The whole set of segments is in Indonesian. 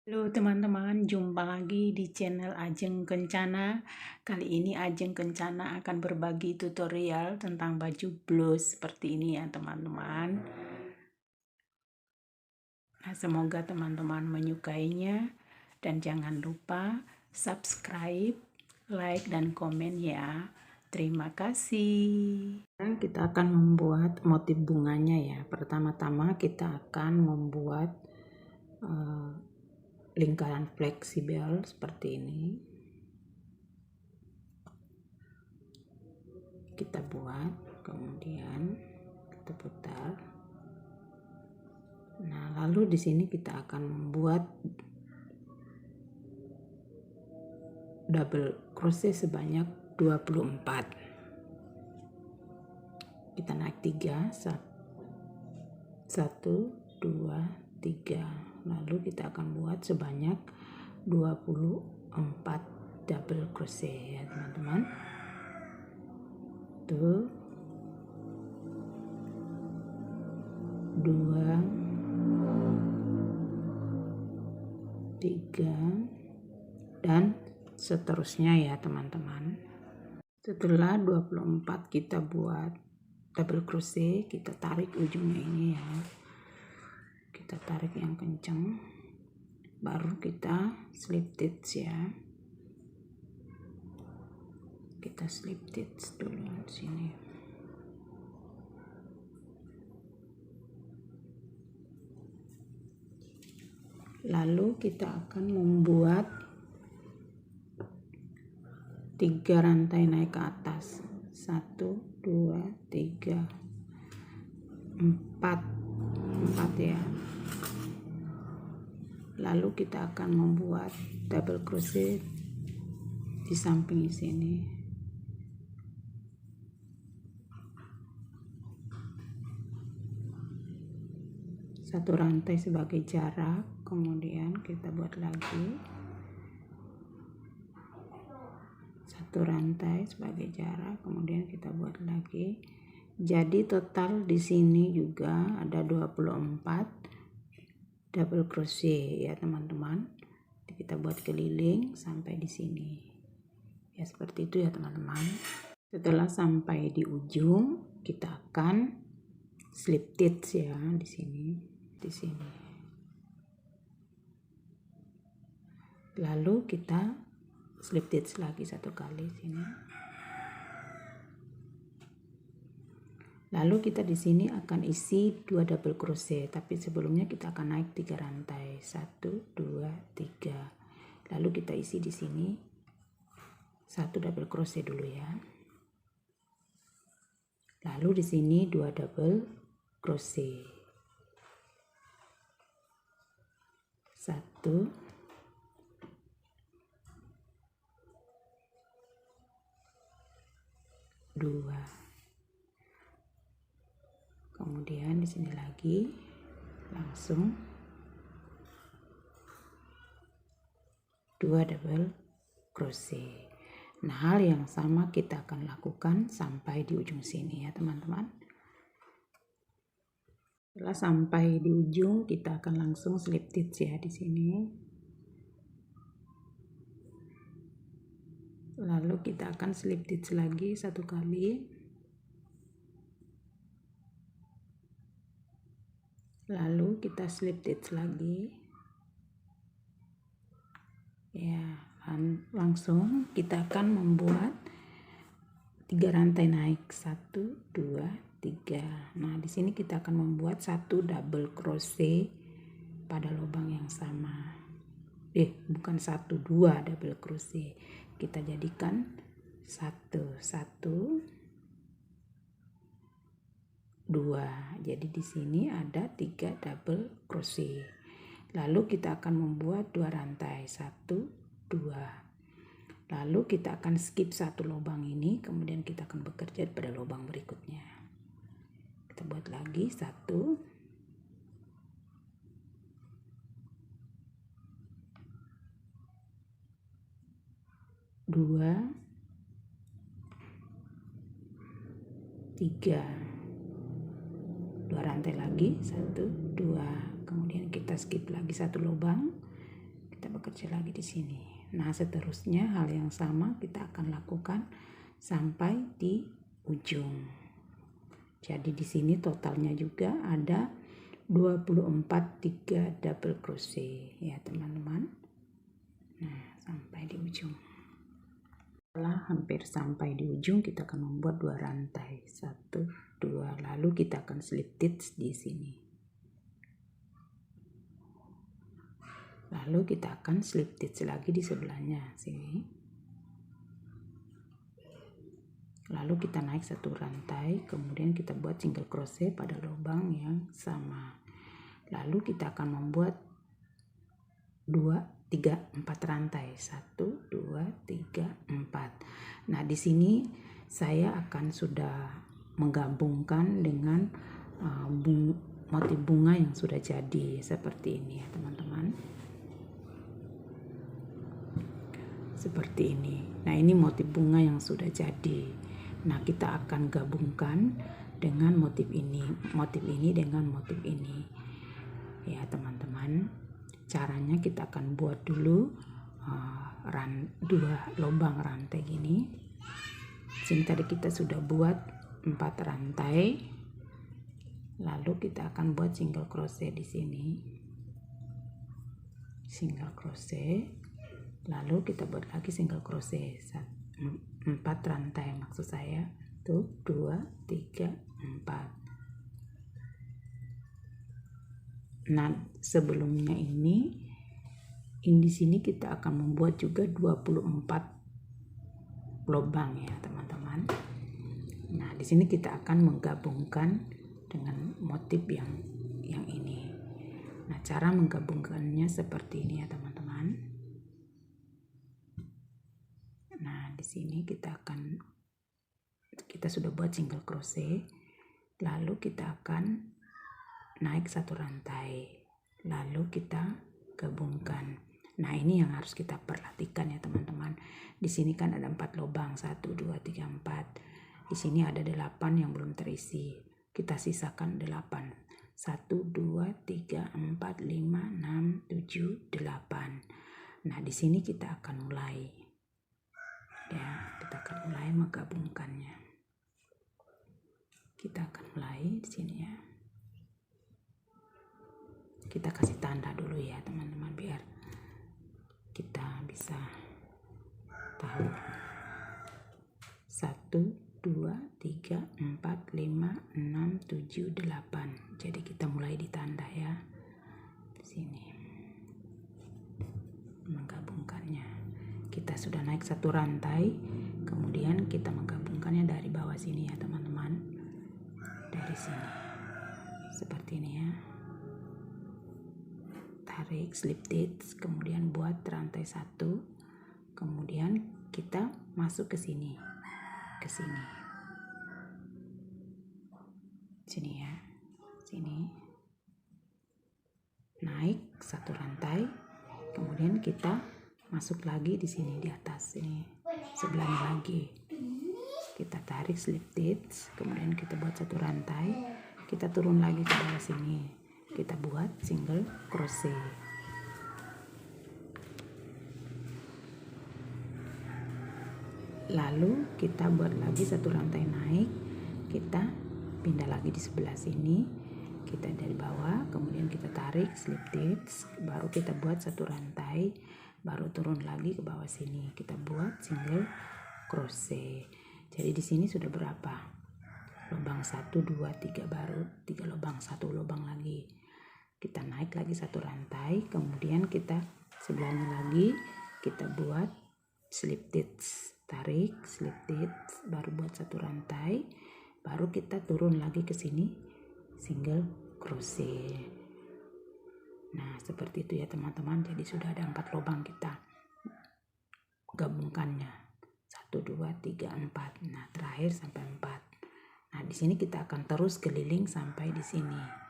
Halo teman-teman, jumpa lagi di channel Ajeng Kencana. Kali ini Ajeng Kencana akan berbagi tutorial tentang baju blus seperti ini ya teman-teman. Nah, semoga teman-teman menyukainya dan jangan lupa subscribe, like, dan komen ya. Terima kasih. Kita akan membuat motif bunganya ya. Pertama-tama kita akan membuat lingkaran fleksibel seperti ini. Kita buat, kemudian kita putar. Nah, lalu di sini kita akan membuat double crochet sebanyak 24. Kita naik 3, 1, 2, 3. Lalu kita akan buat sebanyak 24 double crochet ya teman-teman. Tuh. 2, 3, dan seterusnya ya teman-teman. Setelah 24 kita buat double crochet, kita tarik ujungnya ini ya. Kita tarik yang kencang, baru kita slip stitch ya. Kita slip stitch dulu di sini. Lalu kita akan membuat 3 rantai naik ke atas. 1, 2, 3, 4 ya. Lalu kita akan membuat double crochet di samping sini. Satu rantai sebagai jarak, kemudian kita buat lagi satu rantai sebagai jarak, kemudian kita buat lagi. Jadi total di sini juga ada 24 double crochet ya teman-teman. Kita buat keliling sampai di sini. Ya seperti itu ya teman-teman. Setelah sampai di ujung, kita akan slip stitch ya di sini. Lalu kita slip stitch lagi satu kali sini. Lalu kita di sini akan isi 2 double crochet, tapi sebelumnya kita akan naik 3 rantai. 1, 2, 3. Lalu kita isi di sini 1 double crochet dulu ya. Lalu di sini 2 double crochet. 1, 2. Kemudian di sini lagi langsung 2 double crochet. Nah, hal yang sama kita akan lakukan sampai di ujung sini ya teman-teman. Setelah sampai di ujung, kita akan langsung slip stitch ya di sini. Lalu kita akan slip stitch lagi satu kali. Lalu kita slip stitch lagi. Ya, langsung kita akan membuat 3 rantai naik. 1, 2, 3. Nah, di sini kita akan membuat 1 double crochet pada lubang yang sama. Bukan 1, 2 double crochet. Kita jadikan 1, 2. Jadi di sini ada 3 double crochet. Lalu kita akan membuat 2 rantai. 1, 2. Lalu kita akan skip satu lubang ini, kemudian kita akan bekerja pada lubang berikutnya. Kita buat lagi 1, 2, 3. 2 rantai lagi, 1, 2. Kemudian kita skip lagi satu lubang, bekerja lagi di sini. Nah, seterusnya hal yang sama kita akan lakukan sampai di ujung. Jadi di sini totalnya juga ada 24 3 double crochet ya teman-teman. Nah, sampai di ujung. Setelah hampir sampai di ujung, kita akan membuat 2 rantai. 1, 2, lalu kita akan slip stitch di sini. Lalu kita akan slip stitch lagi di sebelahnya sini. Lalu kita naik 1 rantai, kemudian kita buat single crochet pada lubang yang sama. Lalu kita akan membuat 2, 3, 4 rantai. 1, 2, 3, 4. Nah, di sini saya akan sudah menggabungkan dengan motif bunga yang sudah jadi seperti ini ya teman-teman. Seperti ini. Nah, ini motif bunga yang sudah jadi. Nah, kita akan gabungkan dengan motif ini dengan motif ini. Ya, teman-teman. Caranya kita akan buat dulu 2 lubang rantai gini. Sini tadi kita sudah buat 4 rantai. Lalu kita akan buat single crochet di sini. Single crochet. Lalu kita buat lagi single crochet 4 rantai maksud saya. 1, 2, 3, 4. Nah, sebelumnya ini di sini kita akan membuat juga 24 lubang ya, teman-teman. Nah, di sini kita akan menggabungkan dengan motif yang ini. Nah, cara menggabungkannya seperti ini ya, teman-teman. Nah, di sini kita sudah buat single crochet, lalu kita akan naik 1 rantai, lalu kita gabungkan. Nah, ini yang harus kita perhatikan ya teman-teman. Di sini kan ada 4 lubang, 1, 2, 3, 4. Di sini ada 8 yang belum terisi. Kita sisakan 8. 1, 2, 3, 4, 5, 6, 7, 8. Nah, di sini kita akan mulai. Ya, kita akan mulai menggabungkannya. Kita akan mulai di sini ya. Kita kasih tanda dulu ya teman-teman biar kita bisa tahu. 1, 2, 3, 4, 5, 6, 7, 8. Jadi kita mulai di tanda ya. Di sini. Menggabungkannya. Kita sudah naik 1 rantai, kemudian kita menggabungkannya dari bawah sini ya teman-teman. Dari sini. Seperti ini ya. Tarik slip stitch, kemudian buat rantai 1, kemudian kita masuk ke sini, sini ya, sini, naik 1 rantai, kemudian kita masuk lagi di sini di atas ini, sebelahnya lagi, kita tarik slip stitch, kemudian kita buat 1 rantai, kita turun lagi ke bawah sini. Kita buat single crochet. Lalu kita buat lagi 1 rantai naik, kita pindah lagi di sebelah sini, kita dari bawah, kemudian kita tarik slip stitch, baru kita buat 1 rantai, baru turun lagi ke bawah sini, kita buat single crochet. Jadi di sini sudah berapa? Lubang 1, 2, 3, baru 3 lubang, 1 lubang lagi. Kita naik lagi 1 rantai, kemudian kita sebelahnya lagi kita buat slip stitch, tarik slip stitch, baru buat 1 rantai, baru kita turun lagi ke sini single crochet. Nah, seperti itu ya teman-teman. Jadi sudah ada 4 lubang, kita gabungkannya 1, 2, 3, 4. Nah, terakhir sampai 4. Nah, di sini kita akan terus keliling sampai di sini.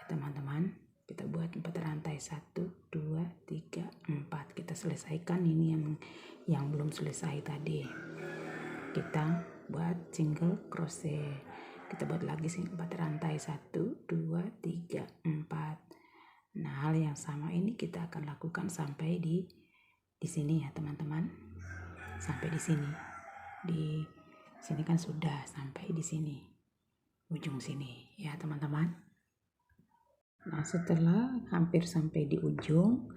Teman-teman, kita buat 4 rantai, 1, 2, 3, 4. Kita selesaikan ini yang belum selesai tadi. Kita buat single crochet, kita buat lagi 4 rantai, 1, 2, 3, 4. Nah, hal yang sama ini kita akan lakukan sampai di sini ya teman-teman. Sampai di sini. Di sini kan sudah sampai di sini. Ujung sini ya teman-teman. Nah, setelah hampir sampai di ujung,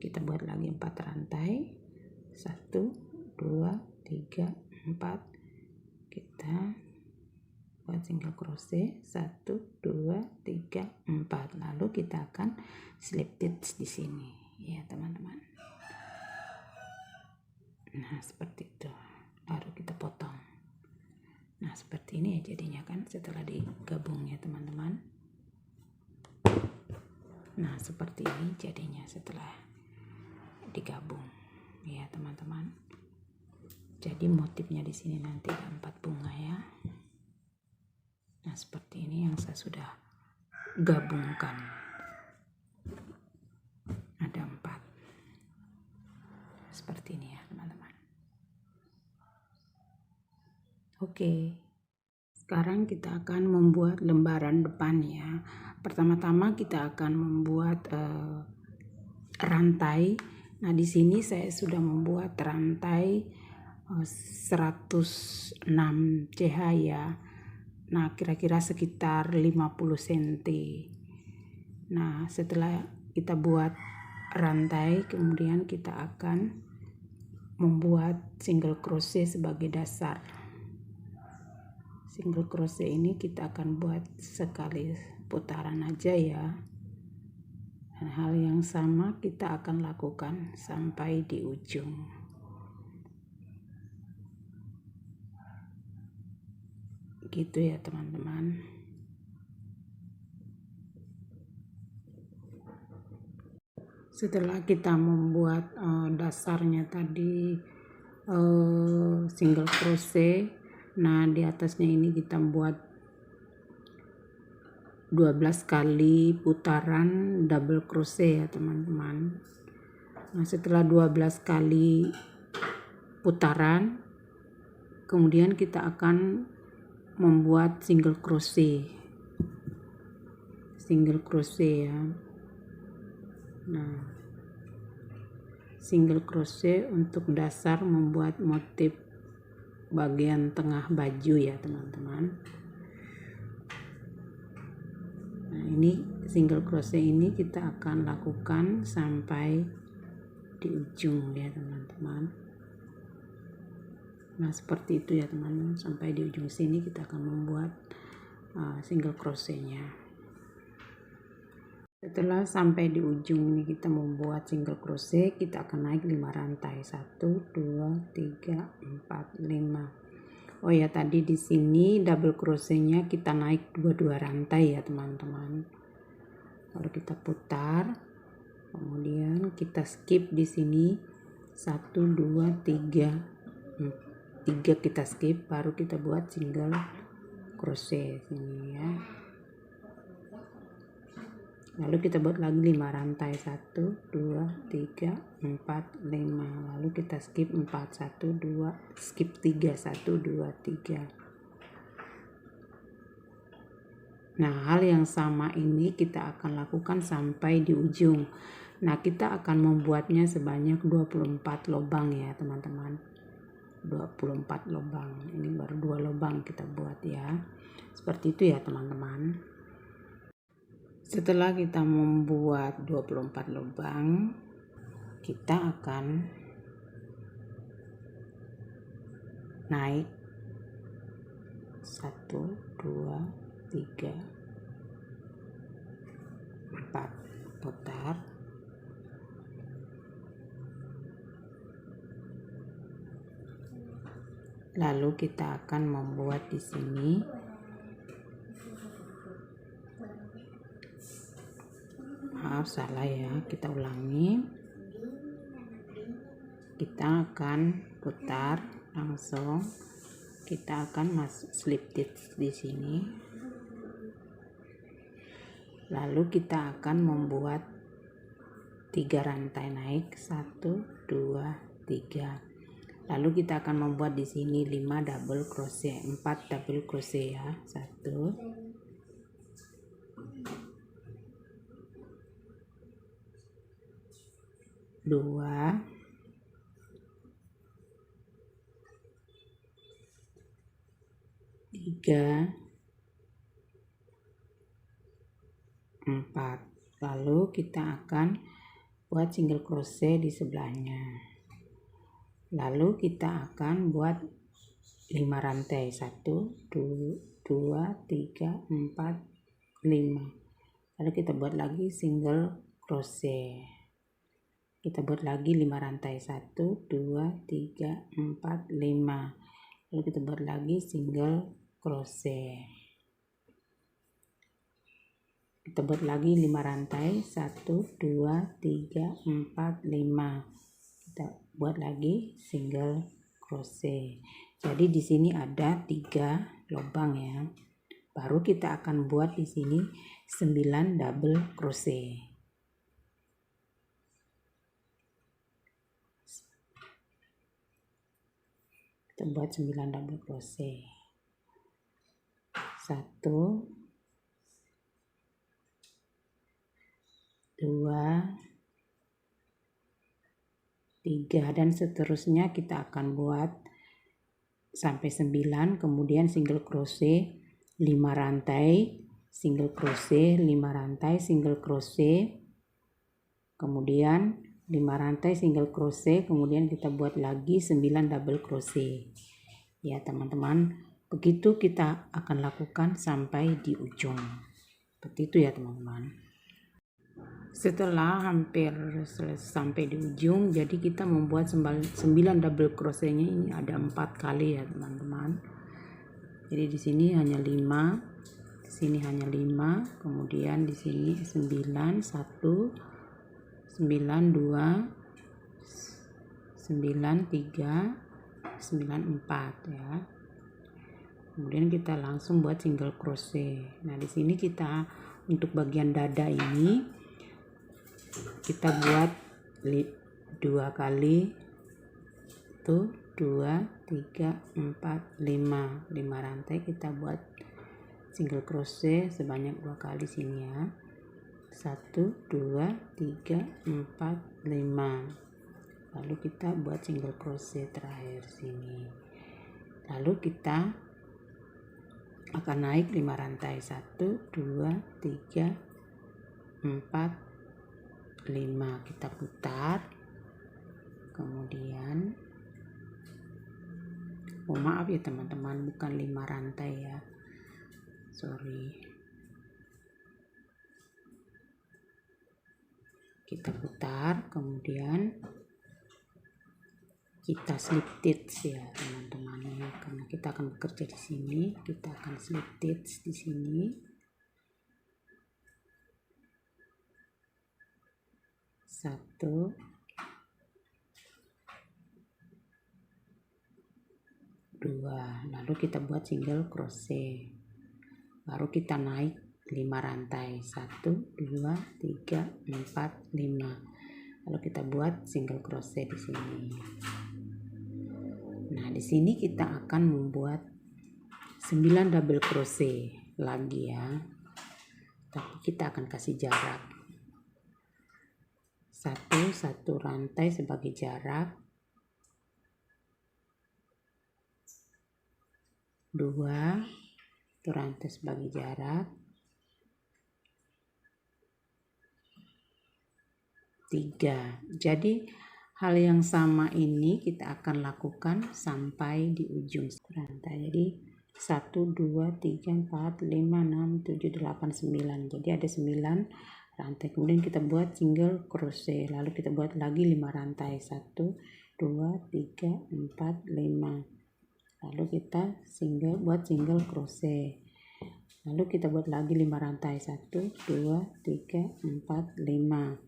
kita buat lagi 4 rantai. 1 2 3 4. Kita buat single crochet 1 2 3 4. Lalu kita akan slip stitch di sini ya teman-teman. Nah, seperti itu. Baru kita potong. Nah, seperti ini ya jadinya kan setelah digabung ya teman-teman. Nah, seperti ini jadinya setelah digabung ya teman-teman. Jadi motifnya di sini nanti ada 4 bunga ya. Nah, seperti ini yang saya sudah gabungkan. Ada 4. Seperti ini ya teman-teman. Oke. Sekarang kita akan membuat lembaran depan ya. Pertama-tama kita akan membuat rantai. Nah, di sini saya sudah membuat rantai 106 CH ya. Nah, kira-kira sekitar 50 cm. Nah, setelah kita buat rantai, kemudian kita akan membuat single crochet sebagai dasar. Single crochet ini kita akan buat sekali putaran aja ya. Dan hal yang sama kita akan lakukan sampai di ujung. Gitu ya teman-teman. Setelah kita membuat dasarnya tadi single crochet, nah di atasnya ini kita buat 12 kali putaran double crochet ya teman-teman. Nah, setelah 12 kali putaran, kemudian kita akan membuat single crochet ya. Nah, single crochet untuk dasar membuat motif bagian tengah baju ya teman-teman. Nah, ini single crochet ini kita akan lakukan sampai di ujung ya teman-teman. Nah, seperti itu ya teman-teman. Sampai di ujung sini kita akan membuat single crochetnya. Setelah sampai di ujung ini kita membuat single crochet, kita akan naik 5 rantai. 1 2 3 4 5. Oh ya, tadi di sini double crochetnya kita naik 22 rantai ya teman-teman. Lalu kita putar, kemudian kita skip di sini 1 2 3 kita skip, baru kita buat single crochet sini ya. Lalu kita buat lagi 5 rantai. 1 2 3 4 5. Lalu kita skip 4 1 2 skip 3 1 2 3. Nah, hal yang sama ini kita akan lakukan sampai di ujung. Nah, kita akan membuatnya sebanyak 24 lubang ya teman-teman. 24 lubang. Ini baru 2 lubang kita buat ya. Seperti itu ya teman-teman. Setelah kita membuat 24 lubang, kita akan naik 1 2 3 4 putar. Lalu kita akan membuat di sini salah ya, kita ulangi. Kita akan putar langsung. Kita akan masuk slip stitch di sini. Lalu kita akan membuat 3 rantai naik 1 2 3. Lalu kita akan membuat di sini 5 double crochet, 4 double crochet ya. 1 2, 3, 4. Lalu kita akan buat single crochet di sebelahnya. Lalu kita akan buat 5 rantai. 1, 2, 3, 4, 5. Lalu kita buat lagi single crochet. Kita buat lagi 5 rantai. 1, 2, 3, 4, 5. Lalu kita buat lagi single crochet. Kita buat lagi 5 rantai. 1, 2, 3, 4, 5. Kita buat lagi single crochet. Jadi di sini ada 3 lubang ya. Baru kita akan buat di sini 9 double crochet. Kita buat 9 double crochet. 1, 2, 3 dan seterusnya kita akan buat sampai 9, kemudian single crochet 5 rantai, single crochet 5 rantai, single crochet, kemudian 5 rantai single crochet, kemudian kita buat lagi 9 double crochet ya teman-teman. Begitu kita akan lakukan sampai di ujung, seperti itu ya teman-teman. Setelah hampir sampai di ujung, jadi kita membuat 9 double crochetnya ini ada 4 kali ya teman-teman. Jadi di sini hanya 5, di sini hanya 5, kemudian di sini 9, 1, 9, 2, 9, 3, 9, 4 ya. Kemudian kita langsung buat single crochet. Nah, di sini kita untuk bagian dada ini kita buat 2 kali tuh 2, 3, 4, 5 rantai. Kita buat single crochet sebanyak 2 kali sini ya. 1, 2, 3, 4, 5. Lalu kita buat single crochet terakhir sini. Lalu kita akan naik 5 rantai. 1, 2, 3, 4, 5. Kita putar, kemudian maaf ya teman-teman, bukan 5 rantai ya, sorry. Kita putar, kemudian kita slip stitch ya teman-teman ya, karena kita akan bekerja di sini, kita akan slip stitch di sini. Satu, dua, lalu kita buat single crochet, baru kita naik 5 rantai. 1, 2, 3, 4, 5. Lalu kita buat single crochet di sini. Nah, di sini kita akan membuat 9 double crochet lagi ya. Tapi kita akan kasih jarak. 1 rantai sebagai jarak, 2 rantai sebagai jarak, 3. Jadi hal yang sama ini kita akan lakukan sampai di ujung rantai. Jadi 1, 2, 3, 4, 5, 6, 7, 8, 9. Jadi ada 9 rantai. Kemudian kita buat single crochet, lalu kita buat lagi 5 rantai. 1, 2, 3, 4, 5. Lalu kita buat single crochet, lalu kita buat lagi 5 rantai. 1, 2, 3, 4, 5.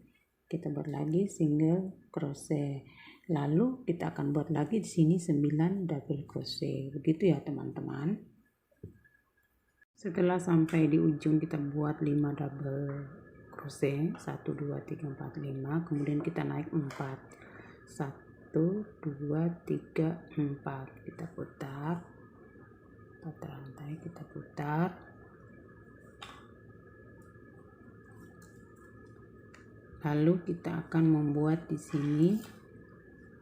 Kita buat lagi single crochet, lalu kita akan buat lagi di sini 9 double crochet. Begitu ya teman-teman. Setelah sampai di ujung kita buat 5 double crochet, 1, 2, 3, 4, 5, kemudian kita naik 4. 1, 2, 3, 4. Kita putar 4 rantai, kita putar. Lalu kita akan membuat di sini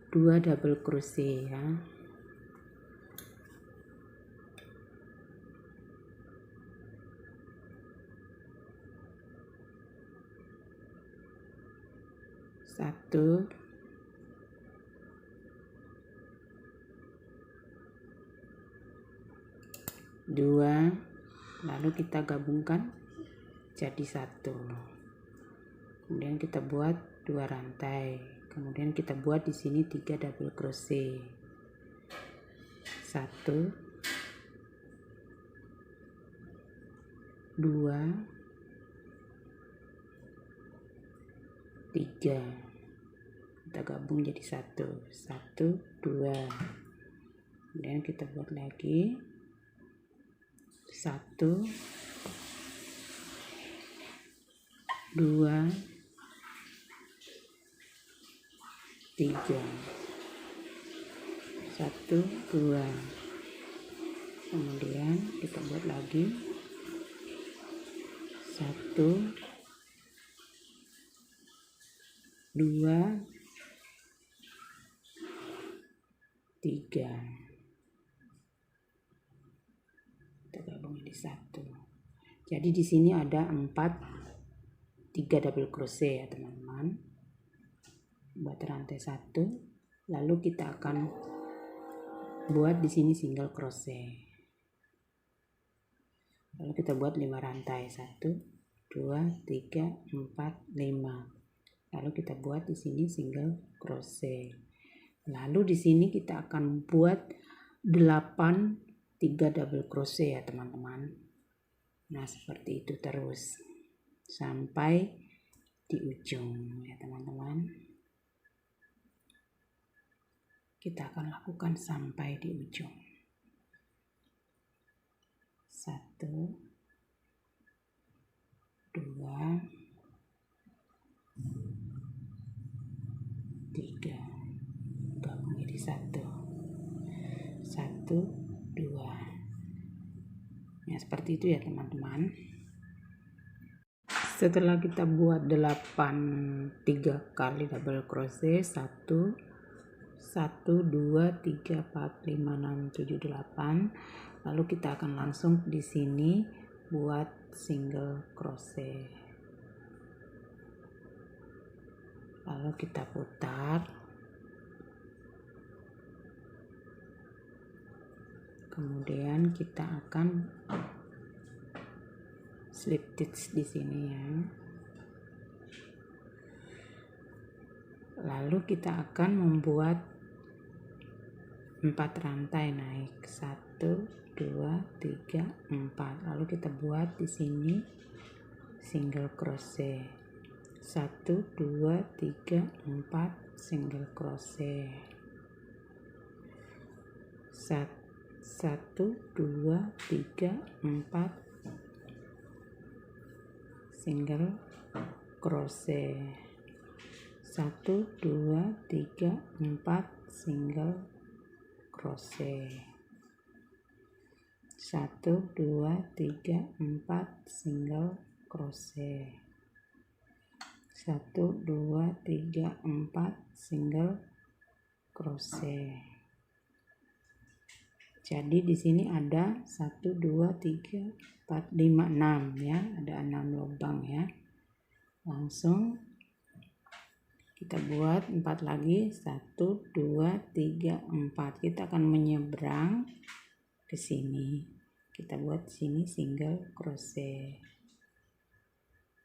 2 double crochet ya. Satu, dua, lalu kita gabungkan jadi satu. Kemudian kita buat 2 rantai. Kemudian kita buat di sini 3 double crochet. 1, 2, 3, kita gabung jadi 1, 1, 2, kemudian kita buat lagi 1, 2, 3, 1, 2, kemudian kita buat lagi 1, 2, 3, kita gabung jadi 1. Jadi di sini ada 3 double crochet ya teman-teman. Buat rantai 1, lalu kita akan buat di sini single crochet. Lalu kita buat 5 rantai, 1, 2, 3, 4, 5. Lalu kita buat di sini single crochet. Lalu di sini kita akan buat 8 3 double crochet ya teman-teman. Nah, seperti itu terus sampai di ujung ya teman-teman. Kita akan lakukan sampai di ujung. 1, 2, 3, gabung jadi 1, 1, 2. Ya seperti itu ya teman-teman. Setelah kita buat 3 kali double crochet, 1, 2, 3, 4, 5, 6, 7, 8. Lalu kita akan langsung di sini buat single crochet. Lalu kita putar, kemudian kita akan slip stitch di sini ya. Lalu kita akan membuat 4 rantai naik, 1, 2, 3, 4. Lalu kita buat di sini single crochet. 1, 2, 3, 4 single crochet. 1, 2, 3, 4 single crochet. 1, 2, 3, 4 single crochet. 1, 2, 3, 4 single crochet. 1, 2, 3, 4 single crochet. Jadi di sini ada 1, 2, 3, 4, 5, 6 ya, ada 6 lubang ya. Langsung kita buat 4 lagi, 1, 2, 3, 4. Kita akan menyeberang ke sini. Kita buat sini single crochet.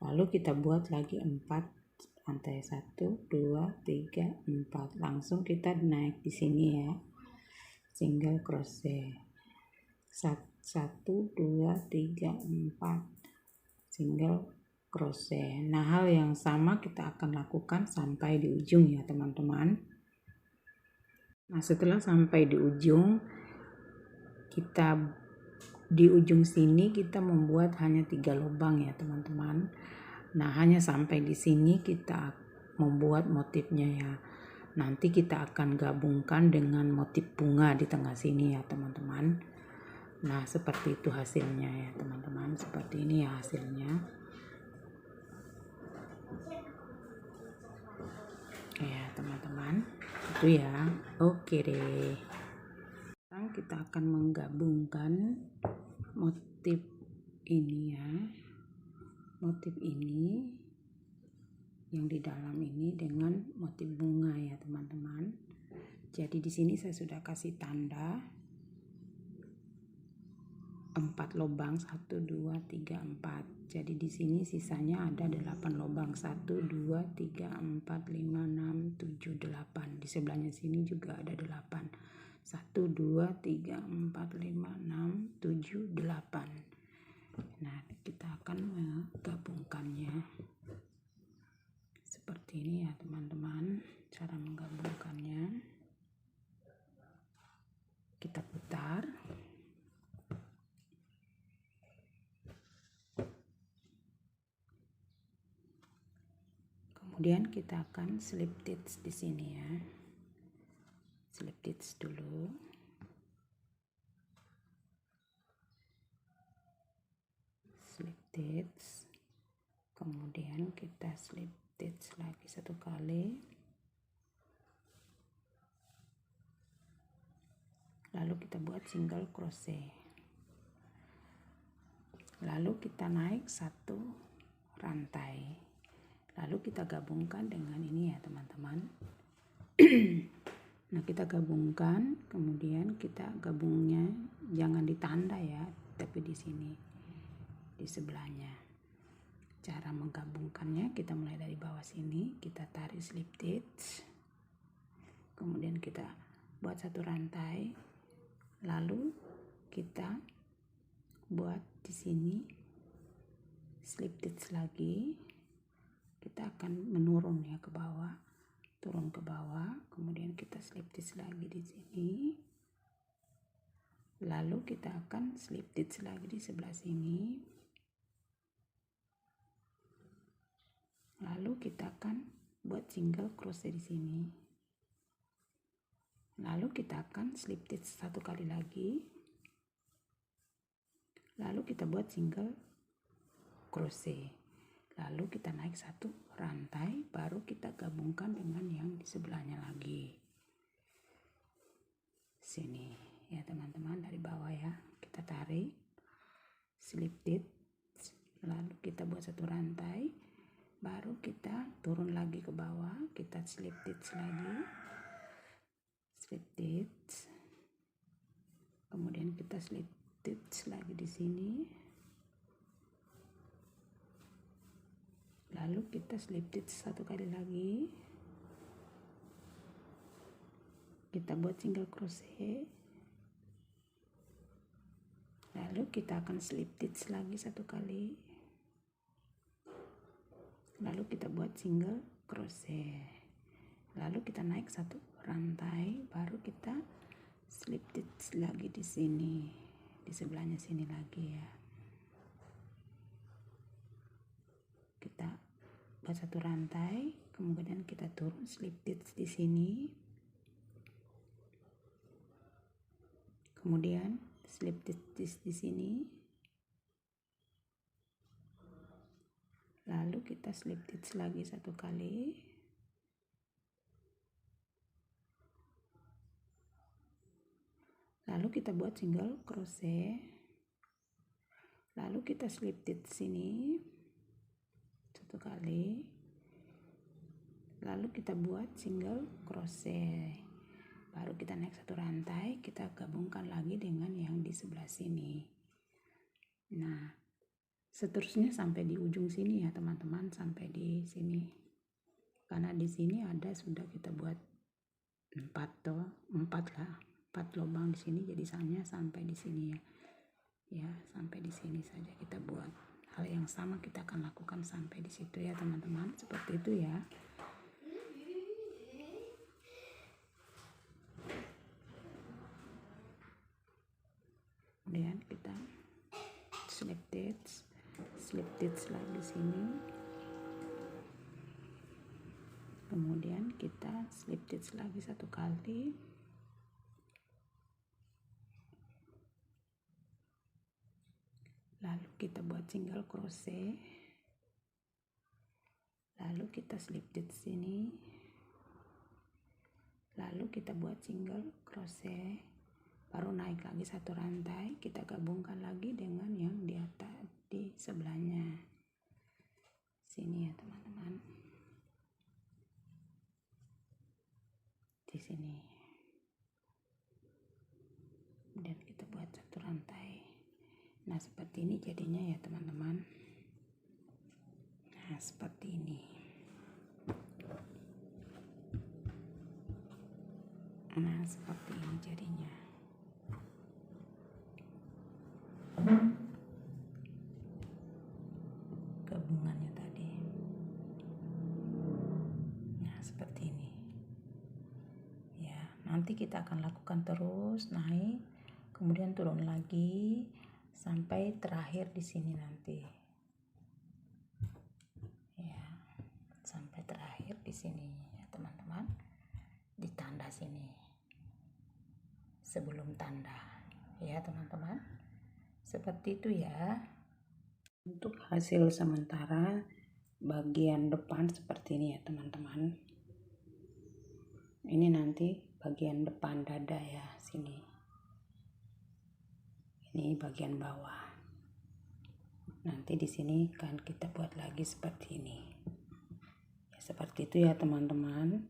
Lalu kita buat lagi 4 rantai, 1, 2, 3, 4. Langsung kita naik di sini ya, single crochet. 1, 2, 3, 4 single crochet. Nah, hal yang sama kita akan lakukan sampai di ujung ya teman-teman. Nah, setelah sampai di ujung, di ujung sini kita membuat hanya 3 lubang ya teman-teman. Nah, hanya sampai di sini kita membuat motifnya ya. Nanti kita akan gabungkan dengan motif bunga di tengah sini ya teman-teman. Nah, seperti itu hasilnya ya teman-teman. Seperti ini ya hasilnya. ya teman-teman, itu ya. Oke deh, sekarang kita akan menggabungkan motif ini ya, motif ini yang di dalam ini dengan motif bunga ya teman-teman. Jadi di sini saya sudah kasih tanda 4 lubang, 1 2 3 4. Jadi di sini sisanya ada 8 lubang, 1 2 3 4 5 6 7 8. Di sebelahnya sini juga ada 8. 1 2 3 4 5 6 7 8. Nah, kita akan menggabungkannya seperti ini ya teman-teman. Cara menggabungkannya, kita putar, kemudian kita akan slip stitch di sini ya. Slip stitch dulu. Slip stitch. Kemudian kita slip stitch lagi 1 kali. Lalu kita buat single crochet. Lalu kita naik 1 rantai. Lalu kita gabungkan dengan ini ya teman-teman. Nah, kita gabungkan, kemudian kita gabungnya jangan ditanda ya, tapi di sini, di sebelahnya. Cara menggabungkannya, kita mulai dari bawah sini, kita tarik slip stitch, kemudian kita buat 1 rantai, lalu kita buat di sini slip stitch lagi. Kita akan menurun ya ke bawah, turun ke bawah, kemudian kita slip stitch lagi di sini. Lalu kita akan slip stitch lagi di sebelah sini. Lalu kita akan buat single crochet di sini. Lalu kita akan slip stitch 1 kali lagi. Lalu kita buat single crochet. Lalu kita naik 1 rantai, baru kita gabungkan dengan yang di sebelahnya lagi. Sini ya teman-teman, dari bawah ya. Kita tarik slip stitch, lalu kita buat 1 rantai, baru kita turun lagi ke bawah, kita slip stitch lagi. Slip stitch. Kemudian kita slip stitch lagi di sini. Lalu kita slip stitch 1 kali lagi. Kita buat single crochet. Lalu kita akan slip stitch lagi 1 kali. Lalu kita buat single crochet. Lalu kita naik 1 rantai, baru kita slip stitch lagi di sini, di sebelahnya sini lagi ya. Kita buat 1 rantai, kemudian kita turun slip stitch di sini, kemudian slip stitch di sini, lalu kita slip stitch lagi 1 kali, lalu kita buat single crochet, lalu kita slip stitch sini 1 kali, lalu kita buat single crochet, baru kita naik 1 rantai, kita gabungkan lagi dengan yang di sebelah sini. Nah, seterusnya sampai di ujung sini ya teman-teman, sampai di sini, karena di sini ada sudah kita buat 4 lah, 4 lubang di sini, jadi misalnya sampai di sini ya, sampai di sini saja kita buat. Hal yang sama kita akan lakukan sampai di situ ya teman-teman, seperti itu ya. Kemudian kita slip stitch lagi di sini. Kemudian kita slip stitch lagi 1 kali. Lalu kita buat single crochet. Lalu kita slip stitch sini. lalu kita buat single crochet, baru naik lagi 1 rantai, kita gabungkan lagi dengan yang di atas di sebelahnya sini ya teman-teman, di sini. Kemudian kita buat 1 rantai. Nah seperti ini jadinya ya teman-teman. Nah seperti ini. Nah seperti ini jadinya. Gabungannya tadi. Nah seperti ini. Ya, nanti kita akan lakukan terus, naik, kemudian turun lagi sampai terakhir di sini nanti. Ya, sampai terakhir di sini ya teman-teman. Di tanda sini. Sebelum tanda. Ya teman-teman. Seperti itu ya. Untuk hasil sementara bagian depan seperti ini ya teman-teman. Ini nanti bagian depan dada ya, sini. Ini bagian bawah. Nanti di sini kan kita buat lagi seperti ini. Ya, seperti itu ya teman-teman.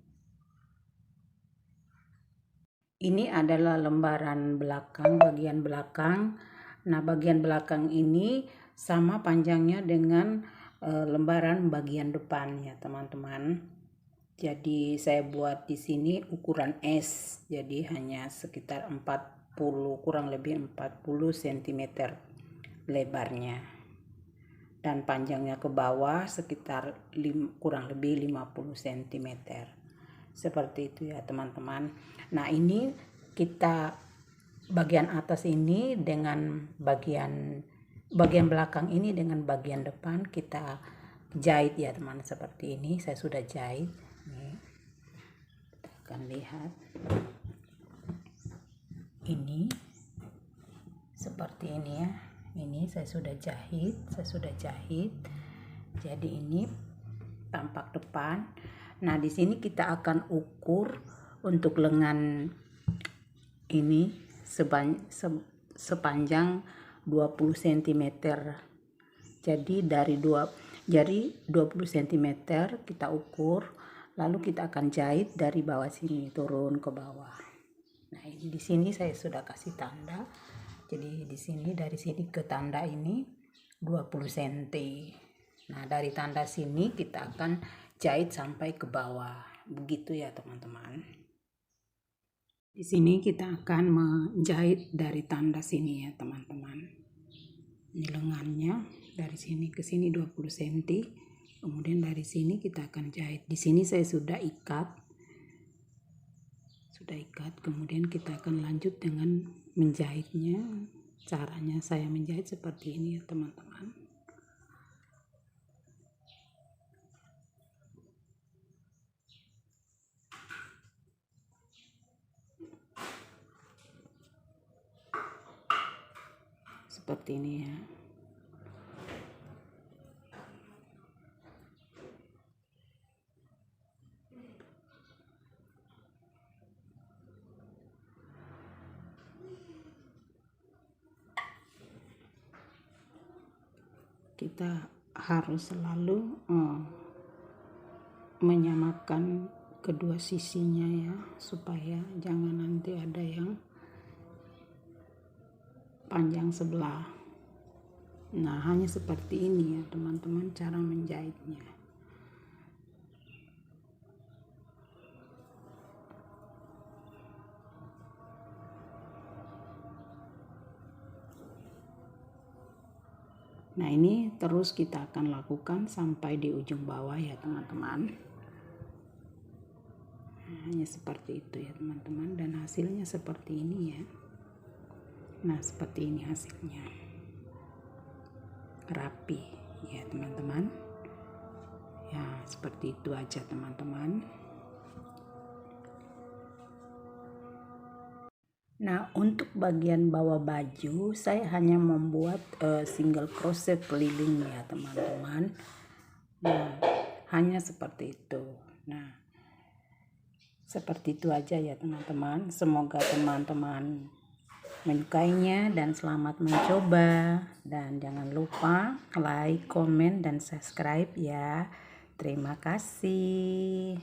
Ini adalah lembaran belakang, bagian belakang. Nah, bagian belakang ini sama panjangnya dengan lembaran bagian depan ya teman-teman. Jadi saya buat di sini ukuran S, jadi hanya sekitar 40, kurang lebih 40 cm lebarnya. Dan panjangnya ke bawah sekitar kurang lebih 50 cm. Seperti itu ya teman-teman. Nah ini kita bagian atas ini dengan bagian belakang ini dengan bagian depan kita jahit ya teman, seperti ini. Saya sudah jahit. Nih, kita akan lihat ini seperti ini ya. Ini saya sudah jahit. Jadi ini tampak depan. Nah di sini kita akan ukur untuk lengan ini sepanjang 20 cm. Jadi dari 20 cm kita ukur, lalu kita akan jahit dari bawah sini turun ke bawah. Nah ini di sini saya sudah kasih tanda. Jadi di sini, dari sini ke tanda ini 20 cm. Nah dari tanda sini kita akan jahit sampai ke bawah. Begitu ya teman-teman. Di sini kita akan menjahit dari tanda sini ya teman-teman. Ini lengannya dari sini ke sini 20 cm. Kemudian dari sini kita akan jahit. Di sini saya sudah ikat. Kemudian kita akan lanjut dengan menjahitnya. Caranya saya menjahit seperti ini ya teman-teman. Seperti ini ya. Kita harus selalu menyamakan kedua sisinya ya, supaya jangan nanti ada yang panjang sebelah. Nah hanya seperti ini ya teman-teman cara menjahitnya. Nah ini terus kita akan lakukan sampai di ujung bawah ya teman-teman. Nah, hanya seperti itu ya teman-teman, dan hasilnya seperti ini ya. Nah seperti ini hasilnya, rapi ya teman-teman. Ya seperti itu aja teman-teman. Nah untuk bagian bawah baju saya hanya membuat single crochet keliling ya teman-teman. Nah hanya seperti itu. Nah Seperti itu aja ya teman-teman. Semoga teman-teman menyukainya dan selamat mencoba. Dan jangan lupa like, komen, dan subscribe ya. Terima kasih.